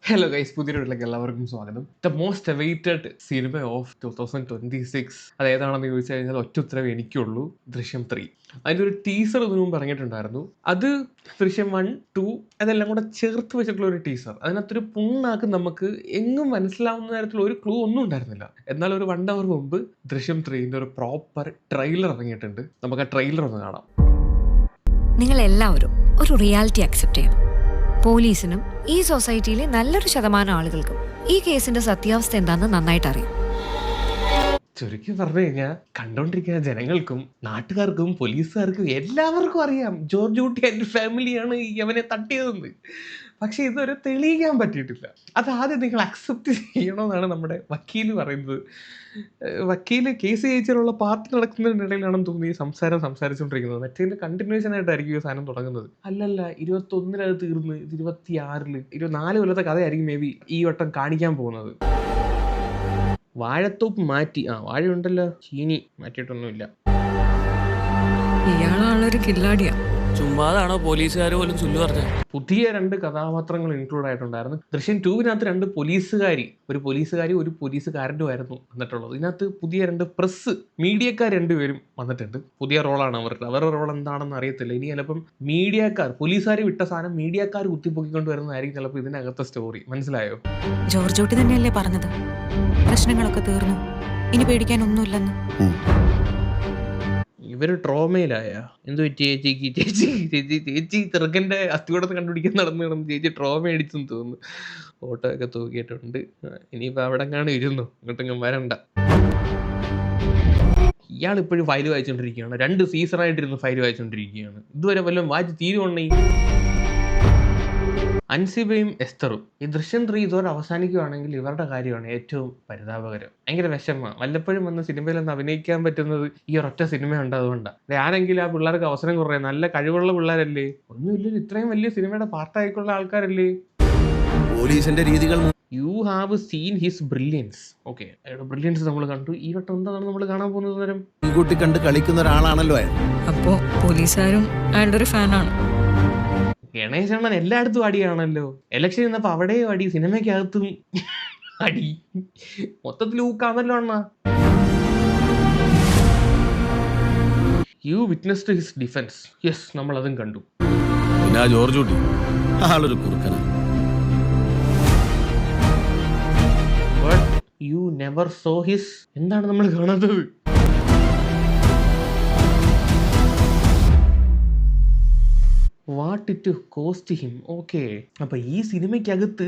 Hello guys, പുതിയ വീട്ടിലേക്ക് എല്ലാവർക്കും സ്വാഗതം. The most awaited cinema of 2026 അത് ഏതാണെന്ന് ചോദിച്ചു കഴിഞ്ഞാൽ ഒറ്റ ഉത്തരവ് എനിക്കുള്ളൂ: ദൃശ്യം 3. അതിൻ്റെ ഒരു ടീസർ ഇതിനു മുമ്പ് ഇറങ്ങിയിട്ടുണ്ടായിരുന്നു. അത് ദൃശ്യം 1, 2 അതെല്ലാം കൂടെ ചേർത്ത് വെച്ചിട്ടുള്ള ഒരു ടീസർ. അതിനകത്തൊരു പുണ്ണാക്ക് നമുക്ക് എങ്ങും മനസ്സിലാവുന്ന തരത്തിലുള്ള ഒരു ക്ലൂ ഒന്നും ഉണ്ടായിരുന്നില്ല. എന്നാൽ ഒരു 1 hour മുമ്പ് ദൃശ്യം 3ൻ്റെ ഒരു പ്രോപ്പർ ട്രെയിലർ ഇറങ്ങിയിട്ടുണ്ട്. നമുക്ക് ആ ട്രെയിലർ ഒന്ന് കാണാം. നിങ്ങൾ എല്ലാവരും ഒരു റിയാലിറ്റി അക്സെപ്റ്റ് ചെയ്യണം. പോലീസിനും ഈ സൊസൈറ്റിയിലെ നല്ലൊരു ശതമാനം ആളുകൾക്കും ഈ കേസിന്റെ സത്യാവസ്ഥ എന്താണെന്ന് നന്നായിട്ട് അറിയാം. ചുരുക്കി പറഞ്ഞു കഴിഞ്ഞാൽ കണ്ടോണ്ടിരിക്കുന്ന ജനങ്ങൾക്കും നാട്ടുകാർക്കും പോലീസുകാർക്കും എല്ലാവർക്കും അറിയാം ജോർജ് കുട്ടി ആൻഡ് ഫാമിലിയാണ് അവനെ തട്ടിയതെന്ന്. പക്ഷെ ഇതുവരെ തെളിയിക്കാൻ പറ്റിയിട്ടില്ല. അത് ആദ്യം നിങ്ങൾ അക്സെപ്റ്റ് ചെയ്യണമെന്നാണ് നമ്മുടെ വക്കീല് പറയുന്നത്. വക്കീല് കേസ് ജയിച്ചാലുള്ള പാർട്ടി നടക്കുന്നതിനിടയിലാണെന്ന് തോന്നി ഈ സംസാരിച്ചുകൊണ്ടിരിക്കുന്നത്. മറ്റേതിന്റെ കണ്ടിന്യൂഷൻ ആയിട്ടായിരിക്കും ഈ സാധനം തുടങ്ങുന്നത്. അല്ലല്ല, 21 അത് തീർന്ന് 26 24 കൊല്ലത്തെ കഥയായിരിക്കും മേ ബി ഈ വട്ടം കാണിക്കാൻ പോകുന്നത്. വാഴത്തോപ്പ് മാറ്റി, വാഴയുണ്ടല്ലോ, ചീനി മാറ്റിയിട്ടൊന്നുമില്ല. ഇയാളാളൊരു കില്ലാടിയാ. ചുമ്മാതാണോ പോലീസുകാർ പോലും ചൊല്ലു പറഞ്ഞത്? പുതിയ 2 കഥാപാത്രങ്ങൾ ഇൻക്ലൂഡ് ആയിട്ടുണ്ടായിരുന്നു. ദൃശ്യം 2വിനകത്ത് 2 പോലീസുകാരി, ഒരു പോലീസുകാരനുമായിരുന്നു വന്നിട്ടുള്ളത്. ഇതിനകത്ത് പുതിയ 2 പ്രസ് മീഡിയക്കാർ 2 പേരും വന്നിട്ടുണ്ട്. പുതിയ റോളാണ് അവരുടെ റോൾ എന്താണെന്ന് അറിയത്തില്ല. ഇനി ചിലപ്പം മീഡിയക്കാർ, പോലീസുകാർ വിട്ട സാധനം മീഡിയക്കാർ കുത്തിപ്പൊക്കിക്കൊണ്ട് വരുന്നതായിരിക്കും ചിലപ്പോൾ ഇതിനകത്തെ സ്റ്റോറി. മനസ്സിലായോ? ജോർജ് കുട്ടി തന്നെയല്ലേ പറഞ്ഞത് പ്രശ്നങ്ങളൊക്കെ തീർന്നു, ഇനി പേടിക്കാനൊന്നുമില്ലെന്ന്. ഇവര് ട്രോമയിലായ എന്ത് പറ്റി ചേച്ചി ചെറുക്കൻ്റെ അസ്ഥികൂടത്ത് കണ്ടുപിടിക്കാൻ നടന്നു ചേച്ചി ട്രോമ അടിച്ചെന്ന് തോന്നുന്നു. ഫോട്ടോ ഒക്കെ തൂക്കിയിട്ടുണ്ട്. ഇനിയിപ്പോൾ അവിടെ കാണും ഇരുന്നു, ഇങ്ങോട്ടെങ്കിലും വരണ്ട. ഇയാൾ ഇപ്പോഴും ഫയൽ വായിച്ചുകൊണ്ടിരിക്കുകയാണ്. 2 സീസണായിട്ടിരുന്ന് ഫയൽ വായിച്ചുകൊണ്ടിരിക്കുകയാണ്. ഇതുവരെ വല്ലതും വായിച്ച് തീരുവണ്ണേ. അൻസിബയും എസ്തറും ഈ ദൃശ്യം 3 ഇതോടെ അവസാനിക്കുകയാണെങ്കിൽ ഇവരുടെ കാര്യമാണ് ഏറ്റവും പരിതാപകരം. ഭയങ്കര വിഷമമാണ്. വല്ലപ്പോഴും വന്ന് സിനിമയിൽ ഒന്ന് അഭിനയിക്കാൻ പറ്റുന്നത് ഈ ഒരൊറ്റ സിനിമ ഉണ്ട്. അതുകൊണ്ടാണ് ആരെങ്കിലും ആ പിള്ളേർക്ക് അവസരം കുറേ. നല്ല കഴിവുള്ള പിള്ളേരല്ലേ, ഒന്നുമില്ലല്ലോ, ഇത്രയും വലിയ സിനിമയുടെ പാർട്ടായിട്ടുള്ള ആൾക്കാരല്ലേ. പോലീസിന്റെ രീതികൾ you have seen his brilliance. Okay, അയാളുടെ ബ്രില്യൻസ് നമ്മൾ കണ്ടു. ഈ വട്ടം എന്താണ് നമ്മൾ കാണാൻ പോകുന്നത്? നേരം മുൻകൂട്ടി കണ്ട് കളിക്കുന്ന ഒരാളാണല്ലോ അയാൾ. അപ്പോ പോലീസുകാരും അയാളുടെ ഒരു ഫാനാണ്. ഗണേശണ്ണൻ എല്ലായിടത്തും അടിയാണല്ലോ. ഇലക്ഷൻ നിന്നപ്പോ അവിടെയും അടി, സിനിമയ്ക്കകത്തും അടി, മൊത്തത്തിൽ ഊക്കാണല്ലോ അണ്ണ. You witnessed his defence. Yes, നമ്മൾ അതും കണ്ടു. പിന്നെ ജോർജ് കുട്ടി ആളൊരു കുറുക്കനാണ്. But you never saw his. എന്താണ് നമ്മൾ കാണാത്തത്? What it cost him. Okay, അപ്പൊ ഈ സിനിമയ്ക്കകത്ത്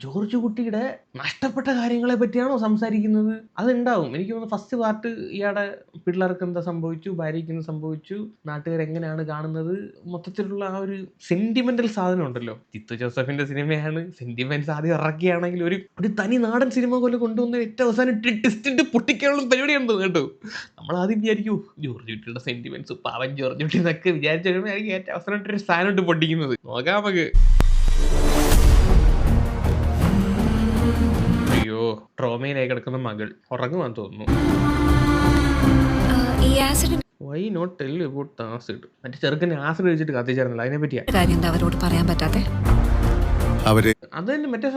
ജോർജ് കുട്ടിയുടെ നഷ്ടപ്പെട്ട കാര്യങ്ങളെ പറ്റിയാണോ സംസാരിക്കുന്നത്? അതുണ്ടാവും. എനിക്ക് തോന്നുന്നു ഫസ്റ്റ് പാർട്ട് ഇയാളുടെ പിള്ളേർക്ക് എന്താ സംഭവിച്ചു, ഭാര്യയ്ക്ക് എന്ത് സംഭവിച്ചു, നാട്ടുകാരെങ്ങനെയാണ് കാണുന്നത്, മൊത്തത്തിലുള്ള ആ ഒരു സെന്റിമെന്റൽ സാധനം ഉണ്ടല്ലോ. ജിത്തു ജോസഫിന്റെ സിനിമയാണ്, സെന്റിമെന്റ്സ് ആദ്യം ഇറക്കിയാണെങ്കിൽ ഒരു തനി നാടൻ സിനിമ പോലെ കൊണ്ടുവന്ന് ഏറ്റവും അവസാനം ട്വിസ്റ്റ് പൊട്ടിക്കാനുള്ള പരിപാടിയുണ്ട് കേട്ടോ. നമ്മൾ ആദ്യം വിചാരിക്കൂ ജോർജ് കുട്ടിയുടെ സെന്റിമെന്റ്സ്, പാവൻ ജോർജ് കുട്ടി എന്നൊക്കെ വിചാരിച്ചു കഴിയുമ്പോൾ ഏറ്റവും അവസാനം സാധനം പൊട്ടിക്കുന്നത് നോക്കാം നമുക്ക്. അയ്യോ, ട്രോമയിലായി കിടക്കുന്ന മകൾ ഉറങ്ങുവാൻ തോന്നുന്നു. Why not tell about acid? മറ്റേ ചെറുക്കനെ ആസിഡ് കഴിച്ചിട്ട് കത്തിച്ചേർന്നില്ല, അതിനെ പറ്റിയാ അവരോട് പറയാൻ പറ്റാതെ. അത് തന്നെ മറ്റേ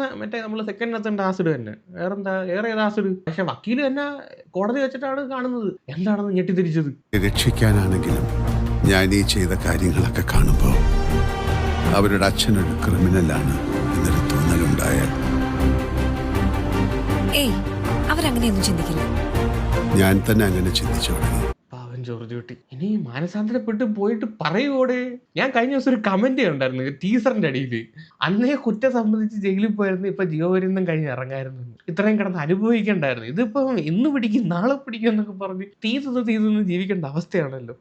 നമ്മള് സെക്കൻഡിനകത്തുണ്ട് ആസിഡ് തന്നെ. വേറെന്താ, ഏറെ ആസിഡ്. പക്ഷെ വക്കീല് തന്നെ കോടതി വെച്ചിട്ടാണ് കാണുന്നത്. എന്താണെന്ന് ഞെട്ടിത്തിരിച്ചത്. രക്ഷിക്കാനാണെങ്കിലും ഞാൻ ഈ ചെയ്ത കാര്യങ്ങളൊക്കെ കാണുമ്പോൾ അവരുടെ അച്ഛനൊരു ക്രിമിനലാണ് എന്നൊരു തോന്നലുണ്ടായാൽ ഏയ്, അവരങ്ങനെയൊന്നും ചിന്തിക്കില്ല. ഞാൻ തന്നെ അങ്ങനെ ചിന്തിച്ചു തുടങ്ങി. പാവൻ ജോർജ് കുട്ടി ഇനി മാനസാന്തരപ്പെട്ട് പോയിട്ട് പറയൂടെ. ഞാൻ കഴിഞ്ഞ ദിവസം ഒരു കമന്റ് ഉണ്ടായിരുന്നു ടീസറിന്റെ അടിയിൽ. അന്നേ കുറ്റം സംബന്ധിച്ച് ജയിലിൽ പോയിരുന്നു, ഇപ്പൊ ജീവപര്യന്തം കഴിഞ്ഞ് ഇറങ്ങായിരുന്നു, ഇത്രയും കിടന്ന് അനുഭവിക്കണ്ടായിരുന്നു. ഇതിപ്പോ ഇന്ന് പിടിക്കും നാളെ പിടിക്കും എന്നൊക്കെ പറഞ്ഞ് തീർന്ന് ജീവിക്കേണ്ട അവസ്ഥയാണല്ലോ.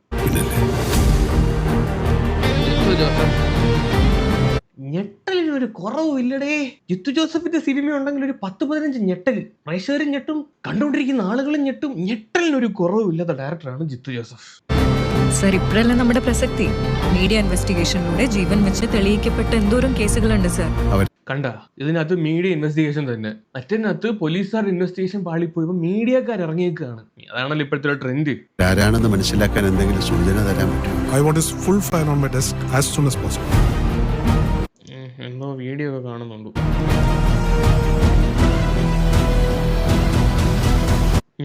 ഞെട്ടലിനൊരു കുറവും ഇല്ലടേ. ജിത്തു ജോസഫിന്റെ സിനിമ ഉണ്ടെങ്കിൽ ഒരു 10-15 ഞെട്ടൽ. പ്രേക്ഷകരും ഞെട്ടും, കണ്ടുകൊണ്ടിരിക്കുന്ന ആളുകളും ഞെട്ടും. ഞെട്ടലിനൊരു കുറവും ഇല്ലാത്ത ഡയറക്ടറാണ് ജിത്തു ജോസഫ്. സർ, ഇപ്പോഴല്ല നമ്മുടെ പ്രസക്തി. മീഡിയ ഇൻവെസ്റ്റിഗേഷനിലൂടെ ജീവൻ വെച്ച് തെളിയിക്കപ്പെട്ട എന്തോരം കേസുകളുണ്ട് സർ. കണ്ട, ഇതിനകത്ത് മീഡിയ ഇൻവെസ്റ്റിഗേഷൻ തന്നെ. മറ്റേനകത്ത് പോലീസുകാർ ഇൻവെസ്റ്റിഗേഷൻ പാളിപ്പോയപ്പോ മീഡിയക്കാർ ഇറങ്ങിയേക്കാണ്. അതാണല്ലോ ഇപ്പോഴത്തെ ട്രെൻഡ്. ആരാണെന്ന് മനസ്സിലാക്കാൻ എന്തെങ്കിലും സൂചന തരാൻ പറ്റും? I want his full file on my desk as soon as possible. എന്നോ വീഡിയോ ഒക്കെ കാണുന്നുണ്ട്.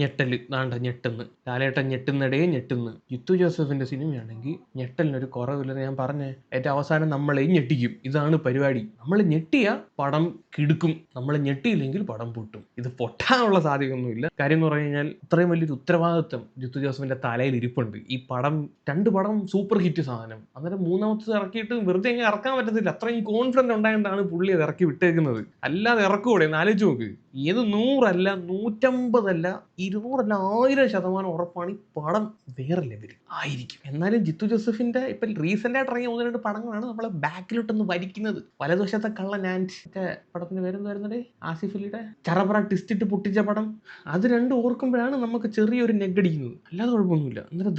ഞെട്ടല് ദാണ്ട ഞെട്ടുന്ന്, ലാലേട്ടൻ ഞെട്ടുന്നിടയെ ഞെട്ടുന്ന്. ജിത്തു ജോസഫിന്റെ സിനിമയാണെങ്കിൽ ഞെട്ടലിനൊരു കുറവില്ലെന്ന് ഞാൻ പറഞ്ഞേ. ഏറ്റവും അവസാനം നമ്മളെയും ഞെട്ടിക്കും. ഇതാണ് പരിപാടി. നമ്മൾ ഞെട്ടിയ പടം കിടുക്കും, നമ്മൾ ഞെട്ടിയില്ലെങ്കിൽ പടം പൊട്ടും. ഇത് പൊട്ടാനുള്ള സാധ്യതയൊന്നുമില്ല. കാര്യം എന്ന് പറഞ്ഞു കഴിഞ്ഞാൽ ഇത്രയും വലിയൊരു ഉത്തരവാദിത്വം ജിത്തു ജോസഫിന്റെ തലയിൽ ഇരിപ്പുണ്ട്. ഈ പടം 2 പടം സൂപ്പർ ഹിറ്റ് സാധനം, അന്നേരം 3ാമത്തെ ഇറക്കിയിട്ട് വെറുതെ അങ്ങ് ഇറക്കാൻ പറ്റത്തില്ല. അത്രയും കോൺഫിഡന്റ് ഉണ്ടായതുകൊണ്ടാണ് പുള്ളി അത് ഇറക്കി വിട്ടേക്കുന്നത്. അല്ലാതെ ഇറക്കൂടെ എന്ന് ആലോചിച്ച് നോക്ക്. ഏത് 100 അല്ല 150 അല്ല 200 അല്ല 1000% ഉറപ്പാണ് ഈ പടം വേറെ ലെവൽ ആയിരിക്കും. എന്നാലും ജിത്തു ജോസഫിന്റെ ഇപ്പൊ റീസെന്റ് ആയിട്ട് ഇറങ്ങിയ 1-2 പടങ്ങളാണ് നമ്മളെ ബാക്കിലോട്ടൊന്ന് വലിക്കുന്നത്. വലതുവശത്തെ കള്ളൻ ആൻഡ് പടത്തിന്റെ പേരെന്ത് വരുന്നത്, ആസിഫ് അലിയുടെ ചറപറ ട്വിസ്റ്റ് ഇട്ട് പൊട്ടിച്ച പടം. അത് 2 ഓർക്കുമ്പോഴാണ് നമുക്ക് ചെറിയൊരു നെഗടിക്കുന്നത്. അല്ലാതെ കുഴപ്പമൊന്നുമില്ല. അന്നേരം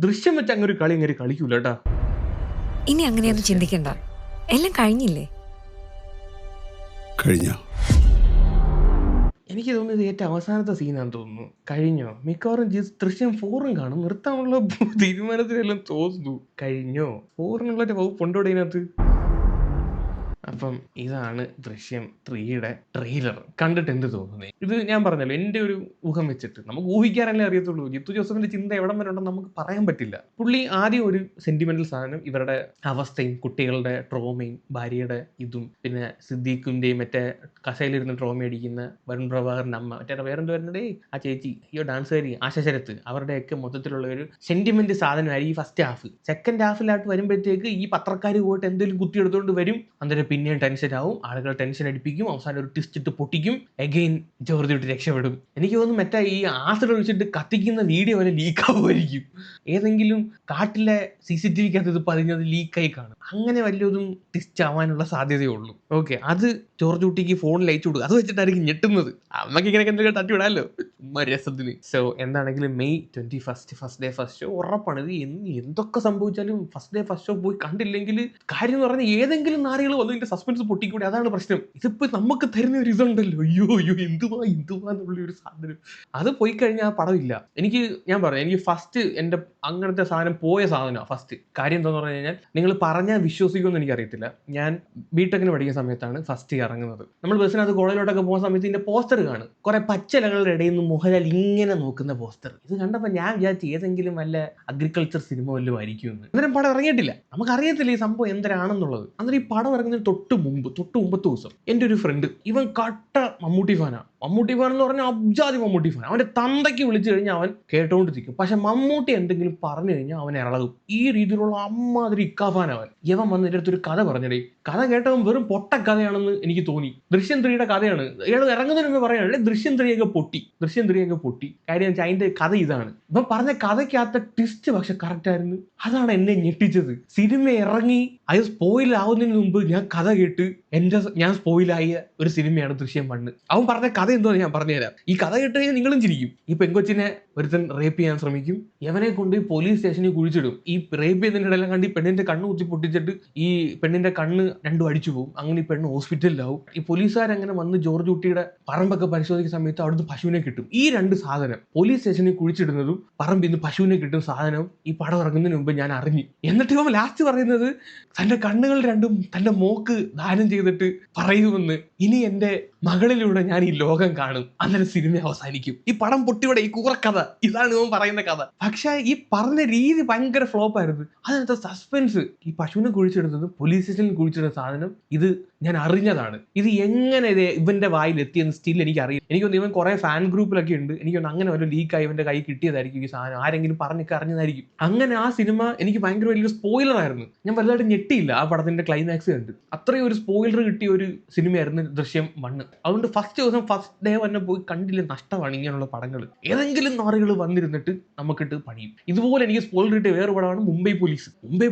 ദൃശ്യം വെച്ച് അങ്ങനെ ഒരു കളി അങ്ങനെ കളിക്കൂല കേട്ടാ. ഇനി അങ്ങനെയൊന്നും ചിന്തിക്കണ്ട, എല്ലാം കഴിഞ്ഞില്ലേ? കഴിഞ്ഞോ? എനിക്ക് തോന്നുന്നത് ഏറ്റവും അവസാനത്തെ സീനാന്ന് തോന്നുന്നു. കഴിഞ്ഞോ? മിക്കവാറും ദൃശ്യം 4 കാണും. നിർത്താനുള്ള തീരുമാനത്തിനെല്ലാം തോന്നുന്നു. കഴിഞ്ഞോ? 4 വകുപ്പുണ്ടോ ഇതിനകത്ത്? അപ്പം ഇതാണ് ദൃശ്യം 3യുടെ ട്രെയിലർ. കണ്ടിട്ട് എന്ത് തോന്നുന്നത്? ഇത് ഞാൻ പറഞ്ഞല്ലോ, എൻ്റെ ഒരു ഊഹം വെച്ചിട്ട് നമുക്ക് ഊഹിക്കാനല്ലേ അറിയത്തുള്ളൂ. ജിത്തു ജോസഫിന്റെ ചിന്ത എവിടം വരെ ഉണ്ടെന്ന് നമുക്ക് പറയാൻ പറ്റില്ല. പുള്ളി ആദ്യം ഒരു സെന്റിമെന്റൽ സാധനം, ഇവരുടെ അവസ്ഥയും കുട്ടികളുടെ ട്രോമയും ഭാര്യയുടെ ഇതും, പിന്നെ സിദ്ദീഖിന്റെയും മറ്റേ കസയിലിരുന്ന് ട്രോമ അടിക്കുന്ന വരുൺ പ്രഭാകറിന്റെ അമ്മ, മറ്റേ വേറെന്ത് വരുന്നതേ ആ ചേച്ചി, ഡാൻസുകാരി ആശ ശരത്ത്, അവരുടെയൊക്കെ മൊത്തത്തിലുള്ള ഒരു സെന്റിമെന്റ് സാധനമായിരിക്കും ഈ ഫസ്റ്റ് ഹാഫ്. സെക്കൻഡ് ഹാഫിലായിട്ട് വരുമ്പോഴത്തേക്ക് ഈ പത്രക്കാർ പോയിട്ട് എന്തെങ്കിലും കുത്തിയെടുത്തുകൊണ്ട് വരും. അന്നേരം പിന്നെയും ടെൻഷൻ ആവും, ആളുകൾ ടെൻഷൻ അടിപ്പിക്കും, അവസാനം ഒരു ട്വിസ്റ്റ് ഇട്ട് പൊട്ടിക്കും, എഗെയിൻ ജോർജ് കുട്ടി രക്ഷപ്പെടും. എനിക്ക് തോന്നുന്നു മറ്റേ ഈ ആസിഡ് ഒഴിച്ചിട്ട് കത്തിക്കുന്ന വീഡിയോ വരെ ലീക്കാവുമായിരിക്കും. ഏതെങ്കിലും കാട്ടിലെ CCTVക്കകത്ത് ഇത് പതിഞ്ഞത് ലീക്കായി കാണും. അങ്ങനെ വലിയൊന്നും ട്വിസ്റ്റ് ആവാനുള്ള സാധ്യതയുള്ളൂ. ഓക്കെ, അത് ജോർജ് കുട്ടിക്ക് ഫോണിൽ അയച്ചു കൊടുക്കുക. അത് വെച്ചിട്ടായിരിക്കും ഞെട്ടുന്നത്. അമ്മക്ക് ഇങ്ങനെ എന്തെങ്കിലും തട്ടി വിടാമല്ലോ രസത്തിന്. സോ എന്താണെങ്കിലും May 21 first day first show ഉറപ്പാണ്. ഇത് എന്തൊക്കെ സംഭവിച്ചാലും ഫസ്റ്റ് ഡേ ഫസ്റ്റ് ഷോ പോയി കണ്ടില്ലെങ്കിൽ കാര്യം എന്ന് പറഞ്ഞാൽ ഏതെങ്കിലും നാരികൾ വന്ന് ഇതിന്റെ സസ്പെൻസ് പൊട്ടിക്കൂടെ. അതാണ് പ്രശ്നം. ഇതിപ്പോ നമുക്ക് തരുന്ന ഒരു ഇതുണ്ടല്ലോ, അയ്യോ എന്തുവാ എന്നുള്ള ഒരു സാധനം, അത് പോയി കഴിഞ്ഞാൽ ആ പടം ഇല്ല. ഞാൻ പറഞ്ഞു, എനിക്ക് ഫസ്റ്റ് എൻ്റെ അങ്ങനത്തെ സാധനം പോയ സാധനമാണ് ഫസ്റ്റ്. കാര്യം എന്താന്ന് പറഞ്ഞു കഴിഞ്ഞാൽ നിങ്ങൾ പറഞ്ഞാൽ വിശ്വസിക്കുമെന്ന് എനിക്കറിയത്തില്ല. ഞാൻ ബിടെക്കിന് പഠിക്കുന്ന സമയത്താണ് ഫസ്റ്റ് ഇറങ്ങുന്നത്. നമ്മൾ ബസ്സിനകത്ത് കോളേജിലോട്ടൊക്കെ പോകുന്ന സമയത്ത് ഇതിന്റെ പോസ്റ്റർ കാണും. കുറെ പച്ചിലകളുടെ ഇടയിൽ നിന്ന് മോഹൻലാൽ ഇങ്ങനെ നോക്കുന്ന പോസ്റ്റർ. ഇത് കണ്ടപ്പോൾ ഞാൻ വിചാരിച്ചു ഏതെങ്കിലും വല്ല അഗ്രികൾച്ചർ സിനിമ വല്ലതും ആയിരിക്കുമെന്ന്. അന്നേരം പടം ഇറങ്ങിയിട്ടില്ല, നമുക്കറിയത്തില്ല ഈ സംഭവം എന്തരാണെന്നുള്ളത്. അന്നേരം ഈ പടം ഇറങ്ങുന്നതിന് തൊട്ട് മുമ്പത്തെ ദിവസം എൻ്റെ ഒരു ഫ്രണ്ട്, ഇവൻ കട്ട മമ്മൂട്ടി ഫാനാണ്. മമ്മൂട്ടി ഫാൻ എന്ന് പറഞ്ഞാൽ അബ്ജാതി മമ്മൂട്ടി ഫാൻ. അവന്റെ തന്തയ്ക്ക് വിളിച്ചു കഴിഞ്ഞാൽ അവൻ കേട്ടോണ്ടിരിക്കും. പക്ഷെ മമ്മൂട്ടി എന്തെങ്കിലും പറഞ്ഞു കഴിഞ്ഞാൽ അവൻ ഇളകും. ഈ രീതിയിലുള്ള അമ്മാതിരി ഇക്കാഫാൻ അവൻ. ഇവൻ വന്ന് എൻ്റെ അടുത്തൊരു കഥ പറഞ്ഞടേ. കഥ കേട്ടവൻ വെറും പൊട്ട കഥയാണെന്ന് എനിക്ക് തോന്നി. ദൃശ്യം 3യുടെ കഥയാണ്. ഇയാൾ ഇറങ്ങുന്നതിന് മുമ്പ് പറയാനല്ലേ ദൃശ്യം 3 പൊട്ടി. കാര്യം വെച്ചാൽ അതിന്റെ കഥ ഇതാണ്. ഇവൻ പറഞ്ഞ കഥയ്ക്കകത്ത ട്വിസ്റ്റ് പക്ഷെ കറക്റ്റ് ആയിരുന്നു. അതാണ് എന്നെ ഞെട്ടിച്ചത്. സിനിമ ഇറങ്ങി അത് സ്പോയിൽ ആവുന്നതിന് മുമ്പ് ഞാൻ കഥ കേട്ട് ഞാൻ സ്പോയിലായ ഒരു സിനിമയാണ് ദൃശ്യം 1. അവൻ പറഞ്ഞ കഥ എന്തോന്ന് ഞാൻ പറഞ്ഞുതരാം. ഈ കഥ കേട്ട് കഴിഞ്ഞാൽ നിങ്ങളും ചിരിക്കും. ഈ പെങ്കൊച്ചിനെ ഒരുത്തൻ റേപ്പ് ചെയ്യാൻ ശ്രമിക്കും. യവനെ കൊണ്ട് പോലീസ് സ്റ്റേഷനിൽ കുഴിച്ചിടും. ഈ റേപ്പ് ചെയ്യുന്നതിന്റെ ഇടയിലും കണ്ട് ഈ പെണ്ണിന്റെ കണ്ണ് കുത്തി പൊട്ടിച്ചിട്ട് ഈ പെണ്ണിന്റെ കണ്ണ് 2 അടിച്ചു പോകും. അങ്ങനെ ഈ പെണ്ണ് ഹോസ്പിറ്റലിലാവും. ഈ പോലീസുകാരങ്ങനെ വന്ന് ജോർജ് കുട്ടിയുടെ പറമ്പൊക്കെ പരിശോധിക്കുന്ന സമയത്ത് അവിടുന്ന് പശുവിനെ കിട്ടും. ഈ 2 സാധനം പോലീസ് സ്റ്റേഷനിൽ കുഴിച്ചിടുന്നതും പറമ്പിൽ നിന്ന് പശുവിനെ കിട്ടുന്ന സാധനവും ഈ പടം ഇറങ്ങുന്നതിന് മുമ്പ് ഞാൻ അറിഞ്ഞു. എന്നിട്ട് ഇവൻ ലാസ്റ്റ് പറയുന്നത് തന്റെ കണ്ണുകൾ 2 തന്റെ മോക്ക് ദാനം ചെയ്തിട്ട് പറയുമെന്ന്, ഇനി എന്റെ മകളിലൂടെ ഞാൻ ഈ ലോകം കാണും, അന്നേരം സിനിമ അവസാനിക്കും. ഈ പടം പൊട്ടിയുടെ ഈ കൂറക്കഥ ഇതാണ് ഇവൻ പറയുന്ന കഥ. പക്ഷെ ഈ പറഞ്ഞ രീതി ഭയങ്കര ഫ്ലോപ്പ് ആയിരുന്നു. അതിനകത്ത് സസ്പെൻസ്, ഈ പശുവിനെ കുഴിച്ചെടുത്തത് പോലീസ് സ്റ്റേഷനിൽ കുഴിച്ചിടുന്ന സാധനം ഇത് ഞാൻ അറിഞ്ഞതാണ്. ഇത് എങ്ങനെ ഇവന്റെ വായിൽ എത്തിയെന്ന് സ്റ്റിൽ എനിക്ക് അറിയില്ല. എനിക്കൊന്ന് ഇവൻ കുറെ ഫാൻ ഗ്രൂപ്പിലൊക്കെ ഉണ്ട്. എനിക്കൊന്ന് അങ്ങനെ ഒരു ലീക്കായി ഇവന്റെ കൈ കിട്ടിയതായിരിക്കും ഈ സാധനം. ആരെങ്കിലും പറഞ്ഞൊക്കെ അറിഞ്ഞതായിരിക്കും. അങ്ങനെ ആ സിനിമ എനിക്ക് ഭയങ്കര വലിയൊരു സ്പോയിലർ ആയിരുന്നു. ഞാൻ വലുതായിട്ട് ഞെട്ടിയില്ല ആ പടത്തിന്റെ ക്ലൈമാക്സ് കണ്ട്. അത്രയും ഒരു സ്പോയിലർ കിട്ടിയ ഒരു സിനിമയായിരുന്നു ദൃശ്യം 1. അതുകൊണ്ട് ഫസ്റ്റ് ദിവസം ഫസ്റ്റ് ഡേ തന്നെ പോയി കണ്ടില്ല, നഷ്ടമാണ് ഇങ്ങനെയുള്ള പടങ്ങൾ. ഏതെങ്കിലും നാറുകൾ വന്നിരുന്നിട്ട് നമുക്കിട്ട് പണിയും. ഇതുപോലെ എനിക്ക് സ്പോയിലർ കിട്ടിയ വേറെ പടമാണ് മുംബൈ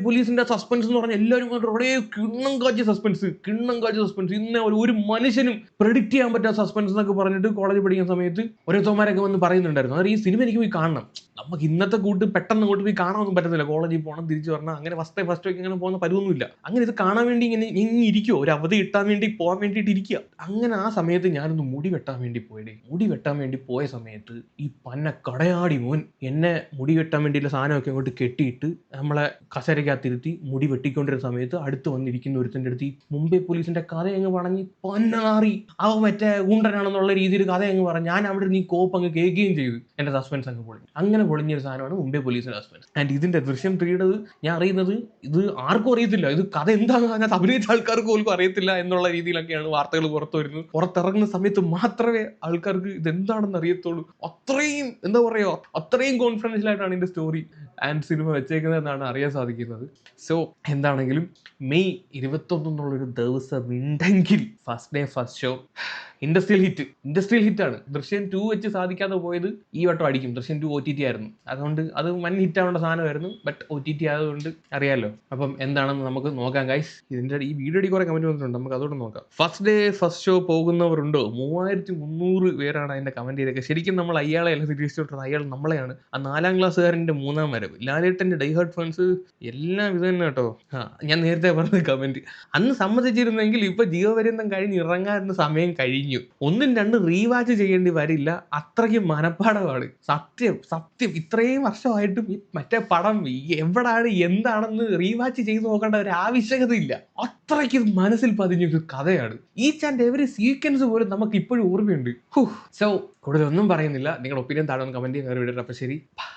പോലീസിന്റെ സസ്പെൻസ് എന്ന് പറഞ്ഞാൽ എല്ലാവരും ഒരേ കിണ്ണം കാച്ചിയ സസ്പെൻസ്. ഇന്ന് ഒരു മനുഷ്യനും പ്രെഡിക്റ്റ് ചെയ്യാൻ പറ്റാത്ത സസ്പെൻസ് എന്നൊക്കെ പറഞ്ഞിട്ട് കോളേജിൽ പഠിക്കുന്ന സമയത്ത് ഓരോരുത്തന്മാരൊക്കെ വന്ന് പറയുന്നുണ്ടായിരുന്നു. അതായത് ഈ സിനിമ എനിക്ക് പോയി കാണണം. നമുക്ക് ഇന്നത്തെ കൂട്ട് പെട്ടെന്ന് അങ്ങോട്ട് പോയി കാണാനൊന്നും പറ്റുന്നില്ല. കോളേജിൽ പോകണം, തിരിച്ചു വരണം, അങ്ങനെ ഫസ്റ്റ് വീക്ക് അങ്ങനെ പോകുന്ന പരുവൊന്നുമില്ല. അങ്ങനെ ഇത് കാണാൻ വേണ്ടി ഇങ്ങനെ ഇരിക്കുമോ, ഒരു അവധി കിട്ടാൻ വേണ്ടി പോകാൻ വേണ്ടിയിട്ട് ഇരിക്കുക. അങ്ങനെ ആ സമയത്ത് ഞാനൊന്ന് മുടി വെട്ടാൻ വേണ്ടി പോയടേ. മുടി വെട്ടാൻ വേണ്ടി പോയ സമയത്ത് ഈ പന്ന കടയാടി മോൻ എന്നെ മുടി വെട്ടാൻ വേണ്ടിയുള്ള സാധനമൊക്കെ അങ്ങോട്ട് കെട്ടിയിട്ട് നമ്മളെ കസേരക്കകത്തിരുത്തി മുടി വെട്ടിക്കൊണ്ടിരുന്ന സമയത്ത് അടുത്ത് വന്നിരിക്കുന്ന ഒരുത്തിൻ്റെ അടുത്ത് ഈ മുംബൈ പോലീസിന്റെ കഥ അങ്ങ് പറഞ്ഞ് പന്നാറി അവ മറ്റേ ഗുണ്ടനാണെന്നുള്ള രീതിയിൽ കഥ അങ്ങ് പറഞ്ഞു. ഞാൻ അവിടെ നീ കോപ്പ് അങ്ങ് കേൾക്കുകയും ചെയ്തു. എൻ്റെ സസ്പെൻസ് അങ്ങ് പൊളിഞ്ഞു. അങ്ങനെ പൊളിഞ്ഞൊരു സാധനമാണ് മുംബൈ പോലീസിന്റെ സസ്പെൻസ്. ആൻഡ് ഇതിന്റെ ദൃശ്യം 3 ഞാൻ അറിയുന്നത് ഇത് ആർക്കും അറിയത്തില്ല. ഇത് കഥ എന്താണെന്ന് അതിനകത്ത് അഭിനയിച്ച ആൾക്കാർക്ക് പോലും അറിയത്തില്ല എന്നുള്ള രീതിയിലൊക്കെയാണ് വാർത്തകൾ പുറത്തു വരുന്നത്. പുറത്തിറങ്ങുന്ന സമയത്ത് മാത്രമേ ആൾക്കാർക്ക് ഇതെന്താണെന്ന് അറിയത്തുള്ളൂ. അത്രയും എന്താ പറയുക, അത്രയും കോൺഫിഡൻഷ്യലായിട്ടാണ് ഇതിന്റെ സ്റ്റോറി ആൻഡ് സിനിമ വെച്ചേക്കുന്നത് എന്നാണ് അറിയാൻ സാധിക്കുന്നത്. സോ എന്താണെങ്കിലും മെയ് 21 എന്നുള്ളൊരു ദിവസം ഉണ്ടെങ്കിൽ first day first show industrial ഹിറ്റാണ്. ദൃശ്യം 2 വെച്ച് സാധിക്കാതെ പോയത് ഈ വട്ടം അടിക്കും. ദൃശ്യം 2 OTT ആയിരുന്നു, അതുകൊണ്ട് അത് വൻ ഹിറ്റ് ആവേണ്ട സാധനമായിരുന്നു. ബട്ട് OTT ആയതുകൊണ്ട് അറിയാമല്ലോ. അപ്പം എന്താണെന്ന് നമുക്ക് നോക്കാം ഗൈസ്. ഈ വീഡിയോയിൽ കുറെ കമന്റ് വന്നിട്ടുണ്ട്, നമുക്ക് അതോടെ നോക്കാം. ഫസ്റ്റ് ഡേ ഫസ്റ്റ് ഷോ പോകുന്നവരുണ്ടോ? 3300 പേരാണ് അതിന്റെ കമന്റ് ചെയ്തൊക്കെ. ശരിക്കും നമ്മൾ അയാളെ അല്ല തിരിച്ചിട്ടുള്ളത്, അയാൾ നമ്മളെയാണ്. ആ 4ാം ക്ലാസ്സുകാരൻ്റെ 3ാം വരവ്, ലാലേട്ടൻ്റെ ഡൈഹാർഡ് ഫാൻസ് എല്ലാം ഇത് തന്നെ കേട്ടോ. ഞാൻ നേരത്തെ പറഞ്ഞ കമന്റ് അന്ന് സമ്മതിച്ചിരുന്നെങ്കിൽ ഇപ്പൊ ജീവപര്യന്തം കഴിഞ്ഞ് ഇറങ്ങാനുള്ള സമയം കഴിഞ്ഞു. 1-2 റീവാച്ച് ചെയ്യേണ്ടി വരില്ല, അത്രയ്ക്ക് മനപ്പാടമാണ്. സത്യം ഇത്രയും വർഷമായിട്ടും ഈ മറ്റേ പടം എവിടാണ് എന്താണെന്ന് റീവാച്ച് ചെയ്ത് നോക്കേണ്ട ഒരു ആവശ്യകതയില്ല. അത്രയ്ക്ക് മനസ്സിൽ പതിഞ്ഞൊരു കഥയാണ്. ഈച്ച് ആൻഡ് എവറി സീക്വൻസ് പോലും നമുക്ക് ഇപ്പോഴും ഓർമ്മയുണ്ട്. സോ കൂടുതലൊന്നും പറയുന്നില്ല. നിങ്ങളുടെ ഒപ്പീനിയൻ താഴെ കമന്റ് ചെയ്യാൻ. അപ്പോൾ ശരി, ബൈ.